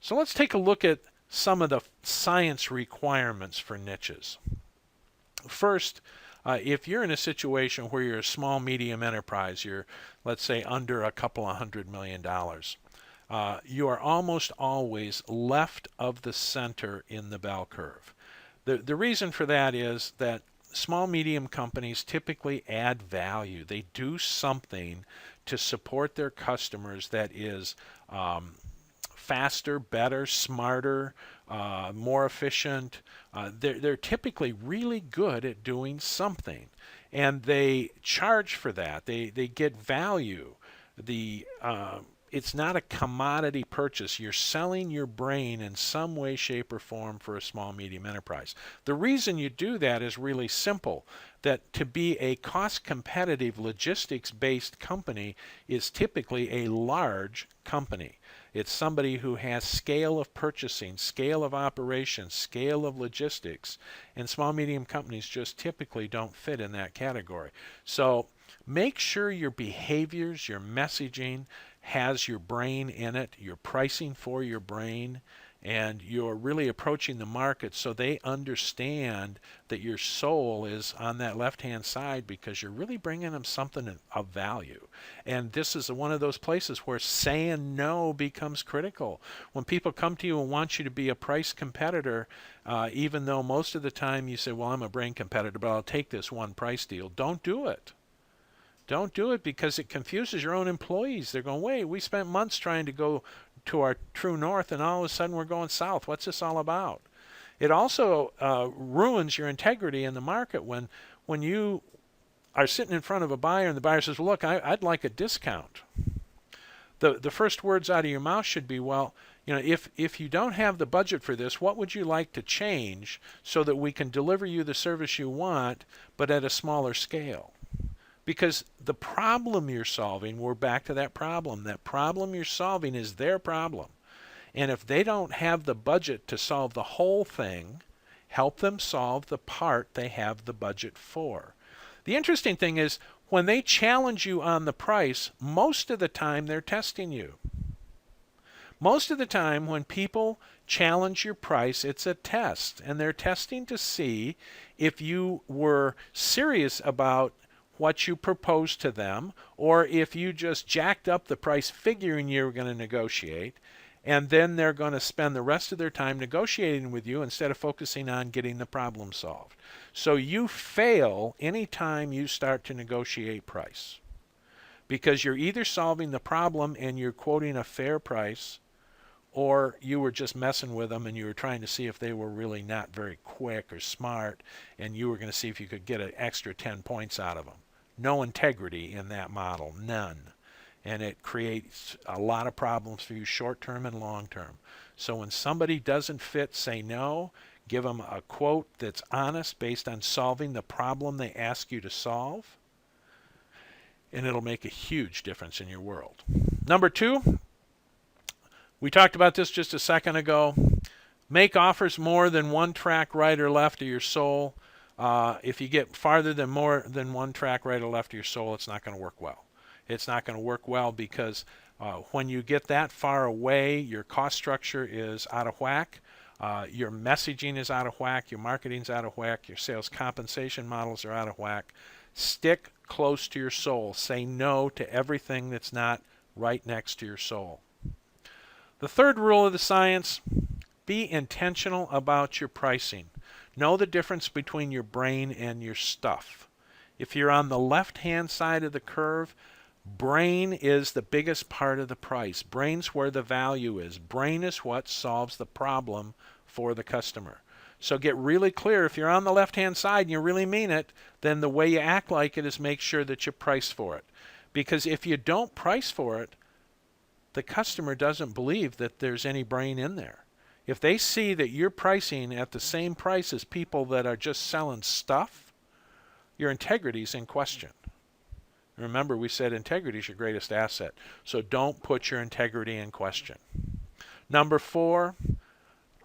So let's take a look at some of the science requirements for niches. First, if you're in a situation where you're a small, medium enterprise, you're, let's say, under a couple of $100 million, you are almost always left of the center in the bell curve. The reason for that is that small, medium companies typically add value. They do something to support their customers that is faster, better, smarter, more efficient. They're typically really good at doing something, and they charge for that. They get value. The It's not a commodity purchase. You're selling your brain in some way, shape, or form for a small, medium enterprise. The reason you do that is really simple. That to be a cost-competitive, logistics-based company is typically a large company. It's somebody who has scale of purchasing, scale of operations, scale of logistics, and small, medium companies just typically don't fit in that category. So make sure your behaviors, your messaging has your brain in it, you're pricing for your brain, and you're really approaching the market so they understand that your soul is on that left-hand side because you're really bringing them something of value. And this is one of those places where saying no becomes critical. When people come to you and want you to be a price competitor, even though most of the time you say, well, I'm a brain competitor, but I'll take this one price deal, don't do it. Don't do it because it confuses your own employees. They're going, wait, we spent months trying to go to our true north, and all of a sudden we're going south. What's this all about? It also ruins your integrity in the market when you are sitting in front of a buyer and the buyer says, well, look, I'd like a discount. The first words out of your mouth should be, well, if you don't have the budget for this, what would you like to change so that we can deliver you the service you want, but at a smaller scale? Because the problem you're solving, we're back to that problem. That problem you're solving is their problem. And if they don't have the budget to solve the whole thing, help them solve the part they have the budget for. The interesting thing is, when they challenge you on the price, most of the time they're testing you. Most of the time when people challenge your price, it's a test. And they're testing to see if you were serious about what you proposed to them, or if you just jacked up the price figuring you were going to negotiate, and then they're going to spend the rest of their time negotiating with you instead of focusing on getting the problem solved. So you fail anytime you start to negotiate price, because you're either solving the problem and you're quoting a fair price, or you were just messing with them and you were trying to see if they were really not very quick or smart, and you were going to see if you could get an extra 10 points out of them. No integrity in that model, none. And it creates a lot of problems for you short term and long term. So when somebody doesn't fit, say no. Give them a quote that's honest based on solving the problem they ask you to solve, and it'll make a huge difference in your world. Number two, we talked about this just a second ago. Make offers more than one track right or left of your soul. If you get farther than more than one track right or left of your soul, it's not going to work well. It's not going to work well because when you get that far away, your cost structure is out of whack. Your messaging is out of whack. Your marketing's out of whack. Your sales compensation models are out of whack. Stick close to your soul. Say no to everything that's not right next to your soul. The third rule of the science, be intentional about your pricing. Know the difference between your brain and your stuff. If you're on the left-hand side of the curve, brain is the biggest part of the price. Brain's where the value is. Brain is what solves the problem for the customer. So get really clear. If you're on the left-hand side and you really mean it, then the way you act like it is make sure that you price for it. Because if you don't price for it, the customer doesn't believe that there's any brain in there. If they see that you're pricing at the same price as people that are just selling stuff, your integrity is in question. Remember, we said integrity is your greatest asset. So don't put your integrity in question. Number four,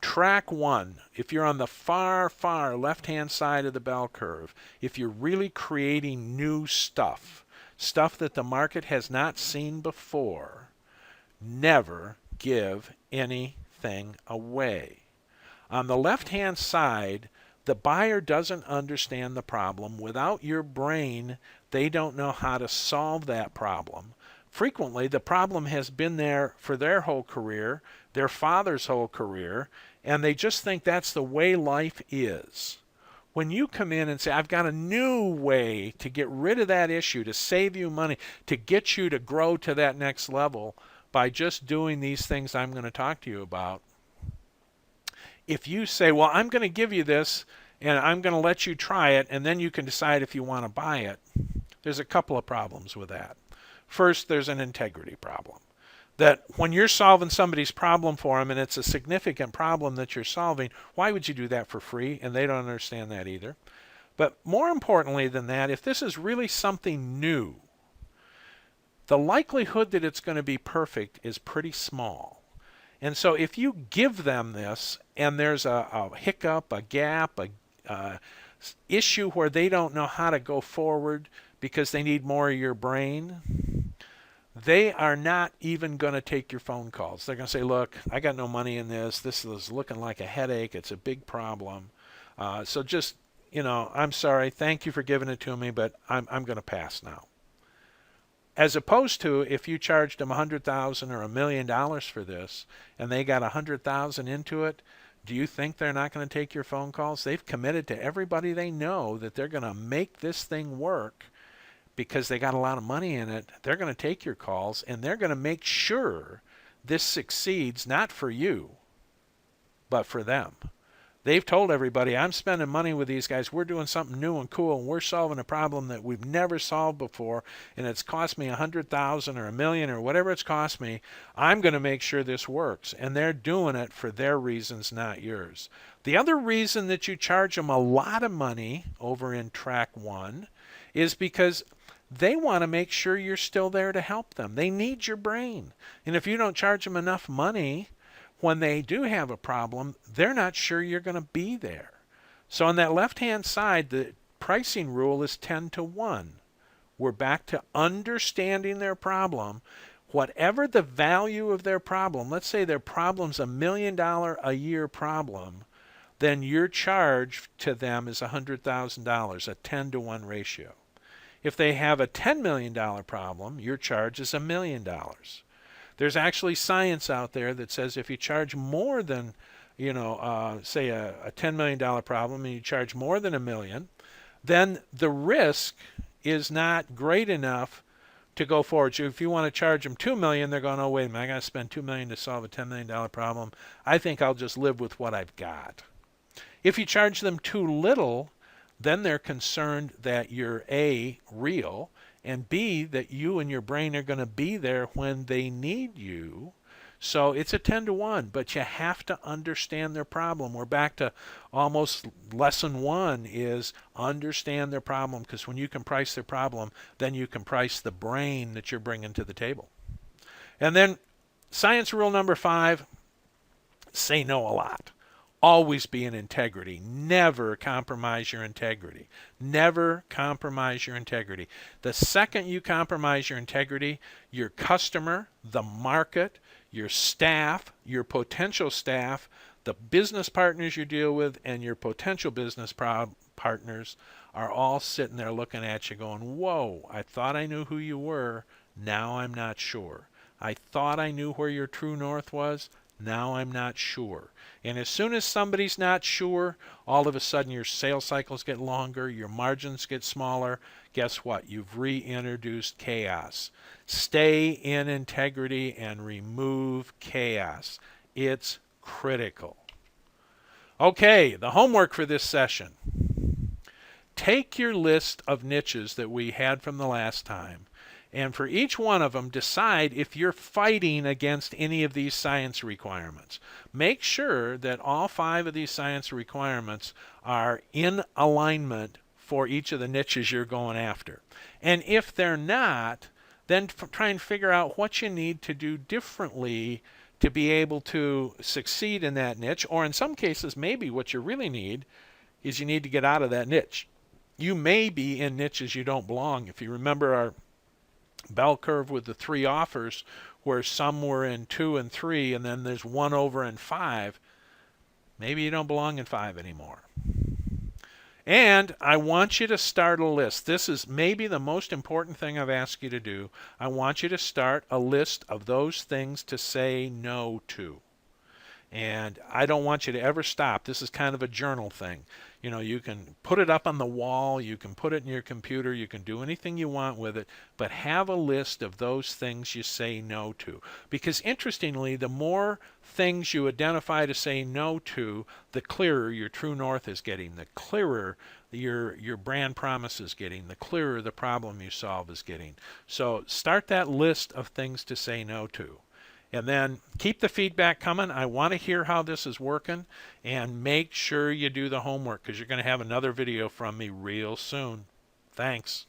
track one. If you're on the far, far left-hand side of the bell curve, if you're really creating new stuff, stuff that the market has not seen before, never give anything anything away. On the left-hand side, the buyer doesn't understand the problem. Without your brain, they don't know how to solve that problem. Frequently, the problem has been there for their whole career, their father's whole career, and they just think that's the way life is. When you come in and say, I've got a new way to get rid of that issue, to save you money, to get you to grow to that next level by just doing these things I'm going to talk to you about, if you say, well, I'm going to give you this and I'm going to let you try it and then you can decide if you want to buy it, there's a couple of problems with that. First, there's an integrity problem. That when you're solving somebody's problem for them and it's a significant problem that you're solving, why would you do that for free? And they don't understand that either. But more importantly than that, if this is really something new, the likelihood that it's going to be perfect is pretty small. And so if you give them this and there's a hiccup, a gap, a issue where they don't know how to go forward because they need more of your brain, they are not even going to take your phone calls. They're going to say, look, I got no money in this. This is looking like a headache. It's a big problem. So just, I'm sorry. Thank you for giving it to me, but I'm going to pass now. As opposed to if you charged them $100,000 or $1 million for this and they got $100,000 into it, do you think they're not going to take your phone calls? They've committed to everybody they know that they're going to make this thing work because they got a lot of money in it. They're going to take your calls and they're going to make sure this succeeds, not for you, but for them. They've told everybody, I'm spending money with these guys. We're doing something new and cool, and we're solving a problem that we've never solved before, and it's cost me $100,000 or $1 million or whatever it's cost me. I'm going to make sure this works, and they're doing it for their reasons, not yours. The other reason that you charge them a lot of money over in track 1 is because they want to make sure you're still there to help them. They need your brain, and if you don't charge them enough money, when they do have a problem, they're not sure you're going to be there. So on that left-hand side, the pricing rule is 10 to 1. We're back to understanding their problem. Whatever the value of their problem, let's say their problem's $1 million a year problem, then your charge to them is $100,000, a 10 to 1 ratio. If they have a $10 million problem, your charge is $1 million. There's actually science out there that says if you charge more than, say a $10 million problem and you charge more than $1 million, then the risk is not great enough to go forward. So if you want to charge them $2 million, they're going, oh, wait a minute, I got to spend $2 million to solve a $10 million problem. I think I'll just live with what I've got. If you charge them too little, then they're concerned that you're A, real, and B, that you and your brain are going to be there when they need you. So it's a 10 to 1, but you have to understand their problem. We're back to almost lesson 1 is understand their problem, because when you can price their problem, then you can price the brain that you're bringing to the table. And then science rule number 5, say no a lot. Always be in integrity. Never compromise your integrity. Never compromise your integrity. The second you compromise your integrity, your customer, the market, your staff, your potential staff, the business partners you deal with, and your potential business partners are all sitting there looking at you going, whoa, I thought I knew who you were. Now I'm not sure. I thought I knew where your true north was. Now I'm not sure. And as soon as somebody's not sure, all of a sudden your sales cycles get longer, your margins get smaller. Guess what? You've reintroduced chaos. Stay in integrity and remove chaos. It's critical. Okay, the homework for this session. Take your list of niches that we had from the last time, and for each one of them, decide if you're fighting against any of these science requirements. Make sure that all 5 of these science requirements are in alignment for each of the niches you're going after. And if they're not, then try and figure out what you need to do differently to be able to succeed in that niche. Or in some cases, maybe what you really need is you need to get out of that niche. You may be in niches you don't belong. If you remember our bell curve with the 3 offers, where some were in 2 and 3 and then there's one over in 5, maybe you don't belong in 5 anymore. And I want you to start a list. This is maybe the most important thing I've asked you to do. I want you to start a list of those things to say no to. And I don't want you to ever stop. This is kind of a journal thing. You know, you can put it up on the wall, you can put it in your computer, you can do anything you want with it, but have a list of those things you say no to. Because interestingly, the more things you identify to say no to, the clearer your true north is getting, the clearer your brand promise is getting, the clearer the problem you solve is getting. So start that list of things to say no to. And then keep the feedback coming. I want to hear how this is working, and make sure you do the homework because you're going to have another video from me real soon. Thanks.